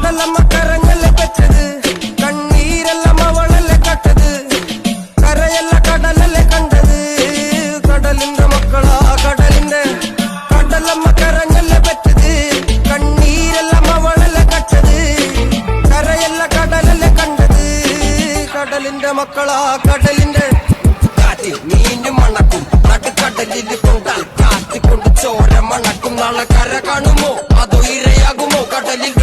കടലമ്മ കരഞ്ഞല്ലേ പെറ്റത്, കണ്ണീരെല്ലാം അവളല്ലേ കട്ടത്, കരയല്ല കടലല്ലേ കണ്ടത്. കടലിന്റെ മക്കളാ കടലിന്റെ, കടലമ്മ കരഞ്ഞല്ലേ പെറ്റത്, കണ്ണീരെല്ലാം അവളല്ലേ കട്ടത്, കരയല്ല കടലല്ലേ കണ്ടത്. കടലിന്റെ മക്കളാ കടലിന്റെ. കാറ്റ് മീനും മണക്കും, നടുക്കടലിൽ കൊണ്ടാൽ കാറ്റ് കൊണ്ട് ചോര മണക്കും. നാളെ കര കാണുമോ അതോ ഇരയാകുമോ കടലിൽ